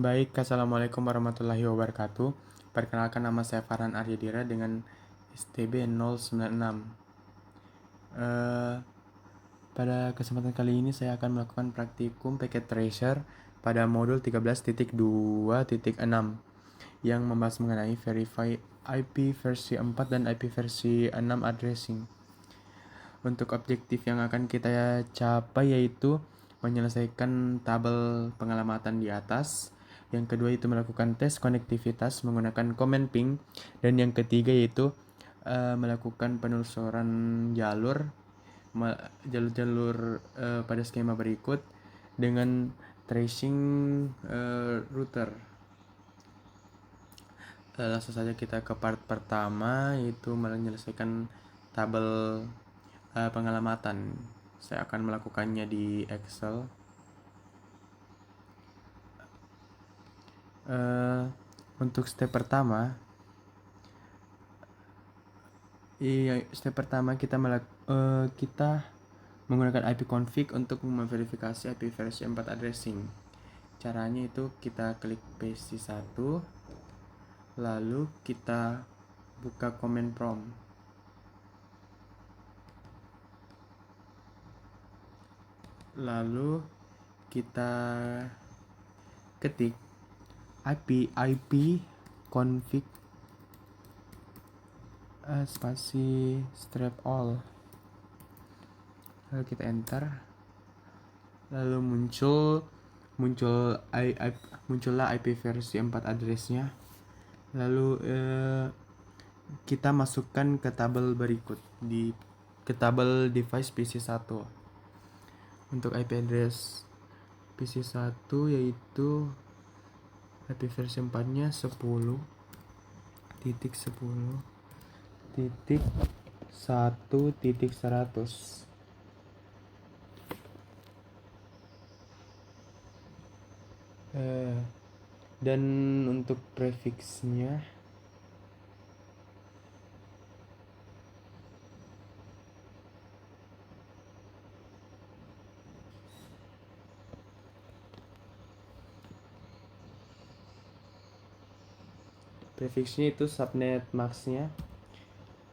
Baik, Assalamualaikum warahmatullahi wabarakatuh. Perkenalkan, nama saya Farhan Aryadira dengan STB 096. Pada kesempatan kali ini saya akan melakukan praktikum Packet Tracer pada modul 13.2.6 yang membahas mengenai Verify IP versi 4 dan IP versi 6 addressing. Untuk objektif yang akan kita capai yaitu menyelesaikan tabel pengalamatan di atas. Yang kedua itu melakukan tes konektivitas menggunakan command ping. Dan yang ketiga yaitu melakukan penelusuran jalur-jalur pada skema berikut dengan tracing router. Langsung saja kita ke part pertama, yaitu menyelesaikan tabel pengalamatan. Saya akan melakukannya di Excel. Untuk step pertama kita menggunakan ipconfig untuk memverifikasi IP versi 4 addressing. Caranya itu kita klik PC1, lalu kita buka command prompt, lalu kita ketik ipconfig spasi strap all, lalu kita enter, lalu muncullah IP versi 4 addressnya. Lalu kita masukkan ke tabel berikut ke tabel device PC1. Untuk IP address PC1 yaitu IP versi 4-nya 10.10.1.100. Dan untuk prefixnya itu subnet maxnya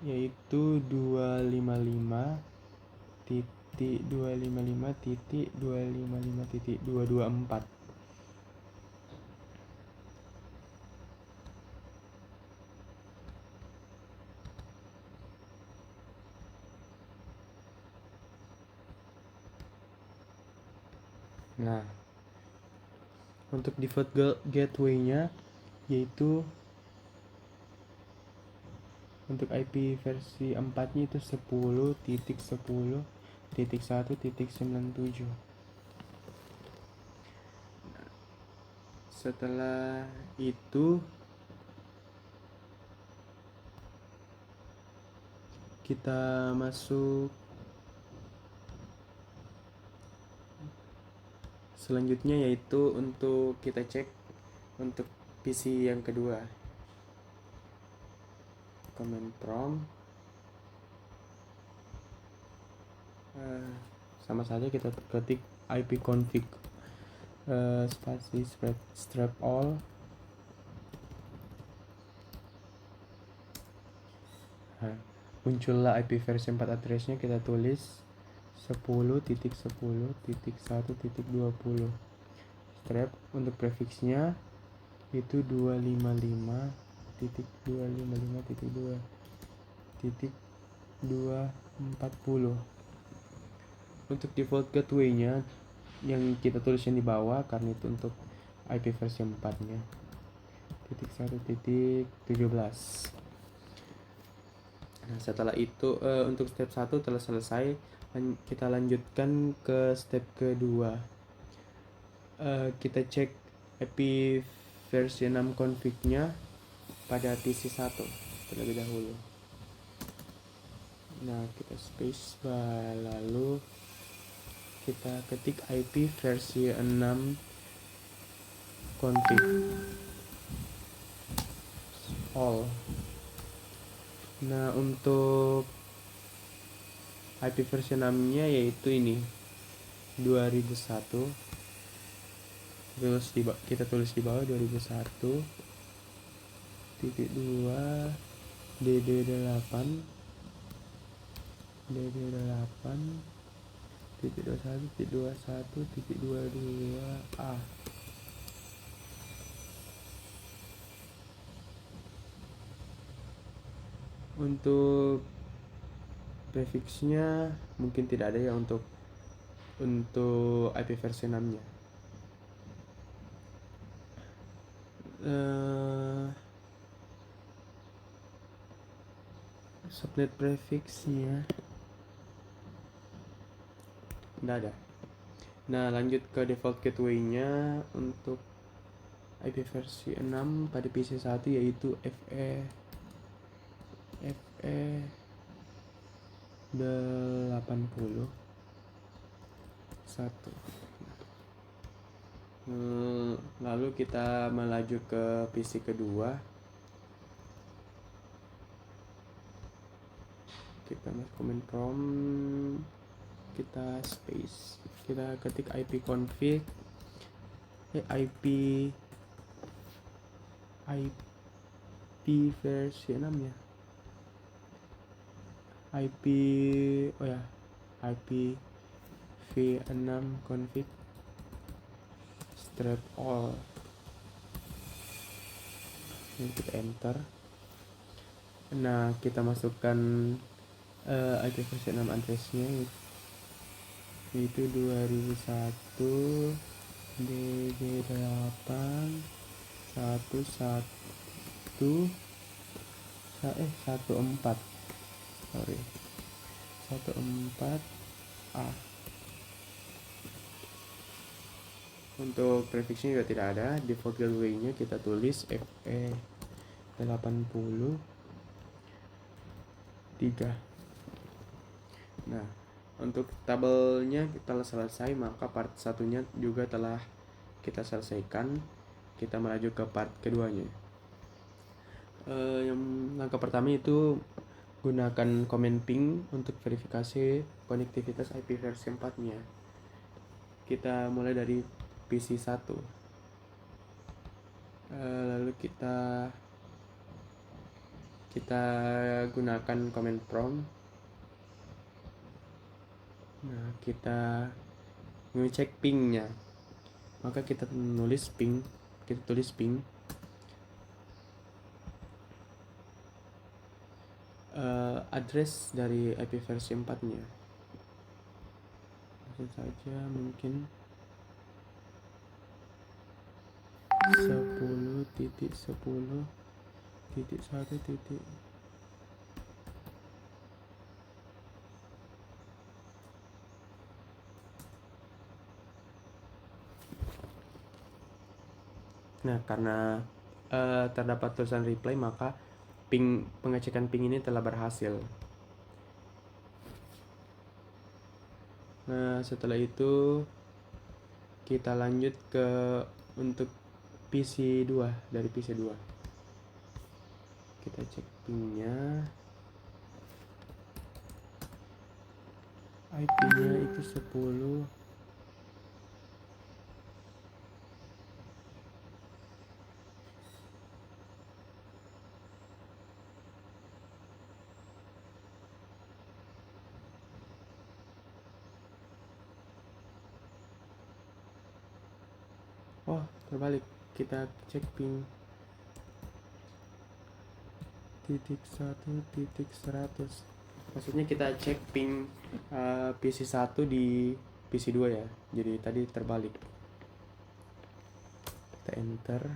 yaitu 255.255.255.224. Nah, untuk default gateway-nya yaitu untuk IP versi 4-nya itu 10.10.1.97. Setelah itu kita masuk selanjutnya, yaitu untuk kita cek untuk PC yang kedua. Command prompt sama saja kita ketik ipconfig spasi strap all. Muncullah IP versi 4 addressnya, kita tulis 10.10.1.20. strap. Untuk prefixnya itu 255.2.2.240. Untuk default gateway-nya yang kita tulisnya di bawah karena itu untuk IP versi 4-nya 1.17. Nah, setelah itu untuk step 1 telah selesai. Kita lanjutkan ke step kedua. Kita cek IP versi 6 config-nya pada PC1 terlebih dahulu. Nah, kita spacebar, lalu kita ketik IP versi 6 config all. Nah, untuk IP versi 6-nya yaitu ini 2001 kita tulis di bawah 2001.2 dd8 dd8.21.21.22a. Untuk prefixnya mungkin tidak ada ya untuk IP versi 6-nya. Subnet prefixnya tidak ada. Nah, lanjut ke default gateway-nya untuk IP versi 6 pada PC1 yaitu FE 80 1. Lalu kita melaju ke PC kedua. Kita masuk command prompt, kita space, kita ketik ipconfig IP versi 6 ya. IP v6 config strap all. Ini kita enter. Nah, kita masukkan IP versi 6 addressnya itu 2001 dd8 14 14a. Untuk prefixnya juga tidak ada. Default gateway-nya kita tulis FE80 3. Nah, untuk tabelnya kita selesai, maka part satunya juga telah kita selesaikan. Kita melaju ke part keduanya. Yang langkah pertama itu gunakan command ping untuk verifikasi konektivitas IP versi 4-nya. Kita mulai dari PC1. Lalu kita gunakan command prompt. Nah, kita ngecek pingnya, maka kita tulis ping address dari IP versi 4-nya. Langsung saja mungkin 10.10.1. Nah, karena terdapat tulisan reply, maka pengecekan ping ini telah berhasil. Nah, setelah itu kita lanjut ke untuk PC2. Dari PC2 kita cek pingnya. IP-nya itu 10. Oh, terbalik. Kita cek ping .1.100. Maksudnya kita cek ping PC1 di PC2 ya. Jadi tadi terbalik. Kita enter.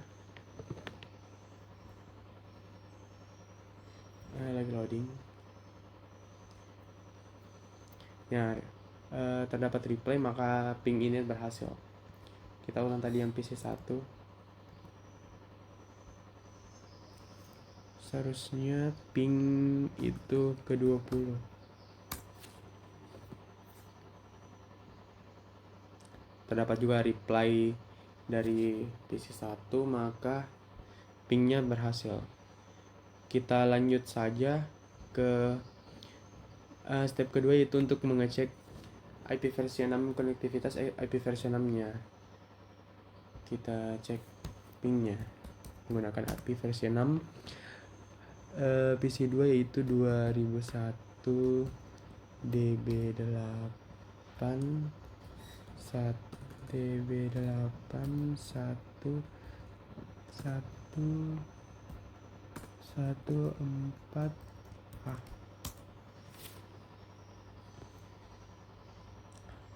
Lagi loading. Ya, terdapat reply, maka ping ini berhasil. Kita ulang tadi yang PC1. Seharusnya ping itu ke 20. Terdapat juga reply dari PC1, maka pingnya berhasil. Kita lanjut saja ke step kedua, yaitu untuk mengecek IP versi 6 konektivitas IP versi 6-nya. kita cek pingnya menggunakan IP versi 6 PC2 yaitu 2001 DB8 1 DB8 1 4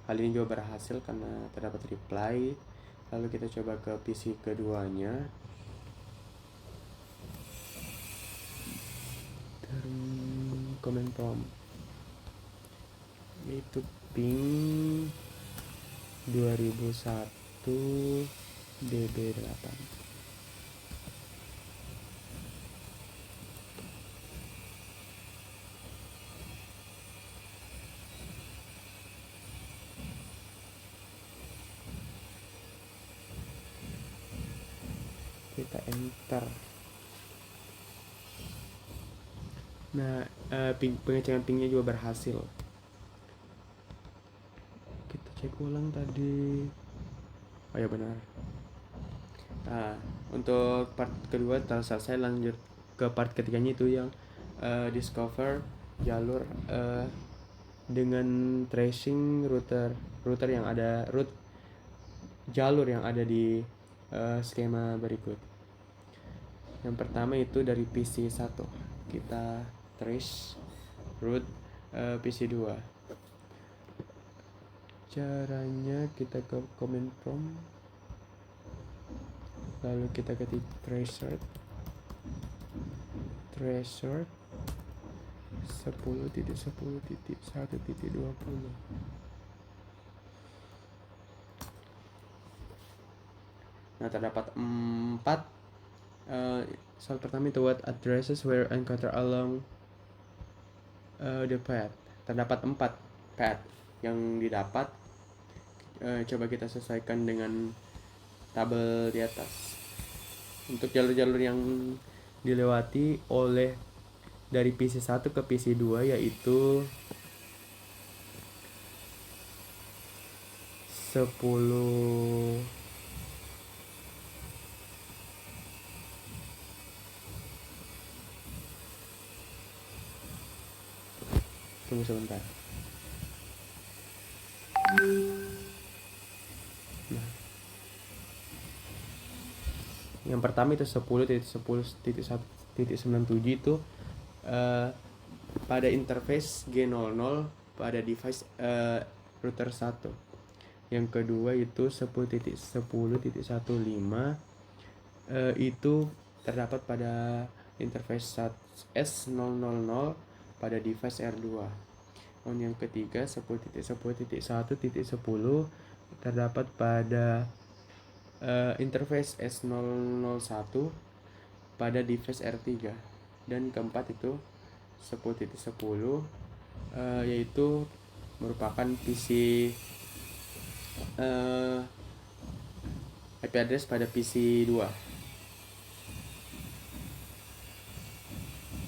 Hal ini juga berhasil karena terdapat reply. Lalu kita coba ke PC keduanya. Command prompt yaitu ping 2001 DB8. Kita enter. Nah, pengecekan pingnya juga berhasil. Kita cek ulang tadi. Oh ya benar. Nah, untuk part kedua telah selesai, lanjut ke part ketiganya itu yang discover jalur dengan tracing router yang ada jalur yang ada di skema berikut. Yang pertama itu dari PC 1 kita trace root PC2. Caranya kita ke command prompt, lalu kita ketik tracer 10.10.1.20. Nah, terdapat 4 soal pertama itu what addresses were encountered along the path. Terdapat 4 path yang didapat. Coba kita sesuaikan dengan tabel di atas. Untuk jalur-jalur yang dilewati oleh dari PC 1 ke PC 2 yaitu 10 tunggu sebentar. Nah, yang pertama itu 10.10.1.97 itu pada interface G00 pada device router 1. Yang kedua itu 10.10.15 itu terdapat pada interface S000 pada device R2. Dan yang ketiga 10.10.1.10 terdapat pada interface S001 pada device R3. Dan keempat itu 10.10 yaitu merupakan PC IP address pada PC 2.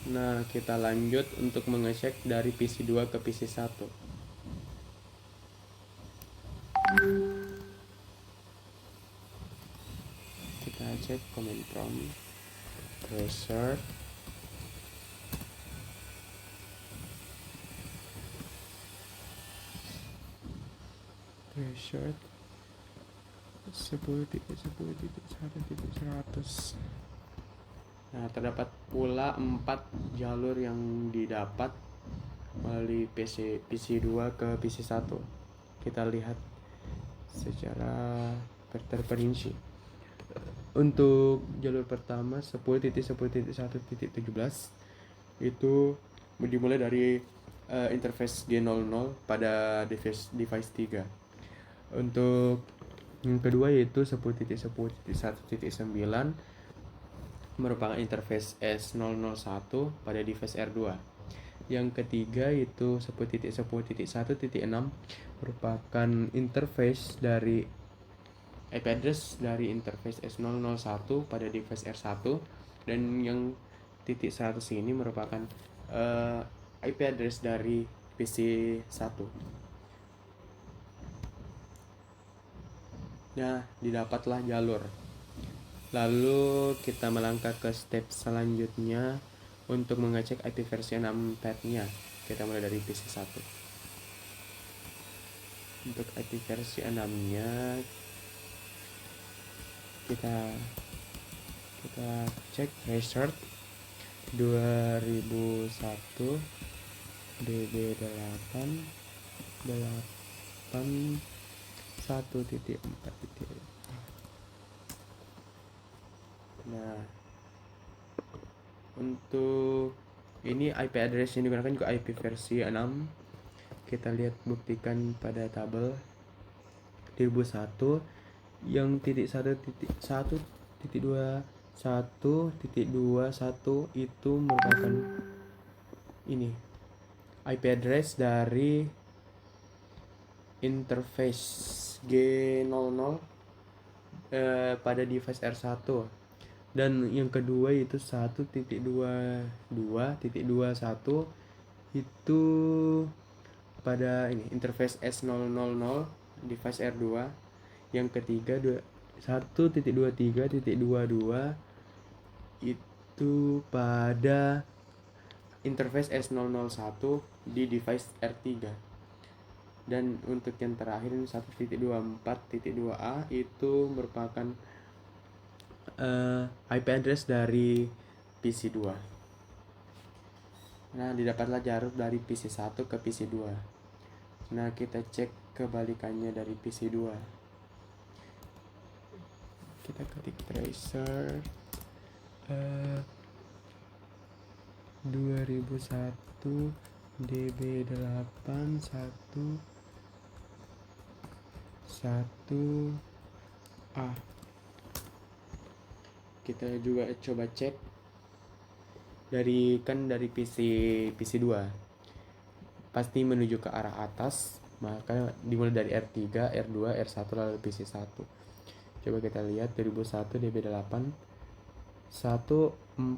Nah, kita lanjut untuk mengecek dari PC 2 ke PC 1. Kita cek command prompt tracer threshold 10.10.1.100. Nah, terdapat pula 4 jalur yang didapat melalui PC2 ke PC1. Kita lihat secara terperinci. Untuk jalur pertama 10.10.1.17 itu dimulai dari interface G00 pada device 3. Untuk yang kedua yaitu 10.10.1.9 merupakan interface S001 pada device R2. Yang ketiga yaitu 10.10.1.6 merupakan interface dari IP address dari interface S001 pada device R1, dan yang titik 100 ini merupakan IP address dari PC 1. Nah, didapatlah jalur. Lalu kita melangkah ke step selanjutnya untuk mengecek IP versi 6 pad-nya. Kita mulai dari PC1. Untuk IP versi 6-nya kita cek restart 2001 DB8 1.4. Nah, untuk ini IP address yang digunakan juga IP versi 6. Kita lihat buktikan pada tabel 2001 yang titik 1.1.2.1.21 itu merupakan ini IP address dari interface G00 pada device R1, dan yang kedua itu 1.22.21 itu pada ini interface S000 device R2. Yang ketiga 1.23.22 itu pada interface S001 di device R3. Dan untuk yang terakhir 1.24.2a itu merupakan IP address dari PC2. Nah, didapatlah jarak dari PC1 ke PC2. Nah, kita cek kebalikannya dari PC2. Kita ketik tracer 2001 DB8 1 A. Kita juga coba cek dari PC2 pasti menuju ke arah atas, maka dimulai dari R3, R2, R1 lalu PC1. Coba kita lihat 2001 DB8 141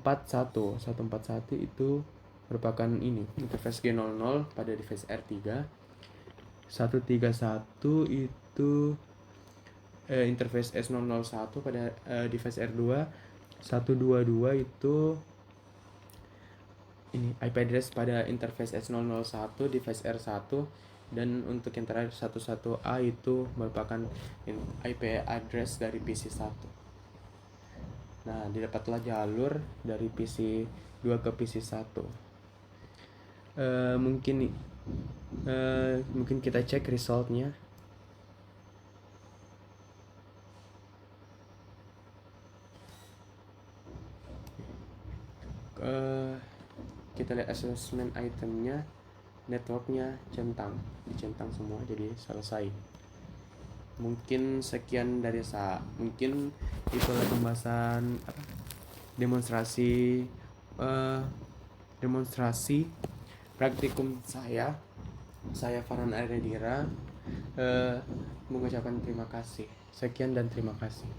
itu merupakan ini interface G00 pada device R3. 131 itu interface S001 pada device R2. 122 itu ini IP address pada interface S001 device R1, dan untuk yang terakhir 11A itu merupakan IP address dari PC1. Nah, didapatlah jalur dari PC2 ke PC1. Mungkin kita cek resultnya. Kita lihat assessment itemnya, networknya dicentang semua, jadi selesai. Mungkin sekian dari mungkin itulah pembahasan demonstrasi praktikum saya Farhan Aryadira, mengucapkan terima kasih. Sekian dan terima kasih.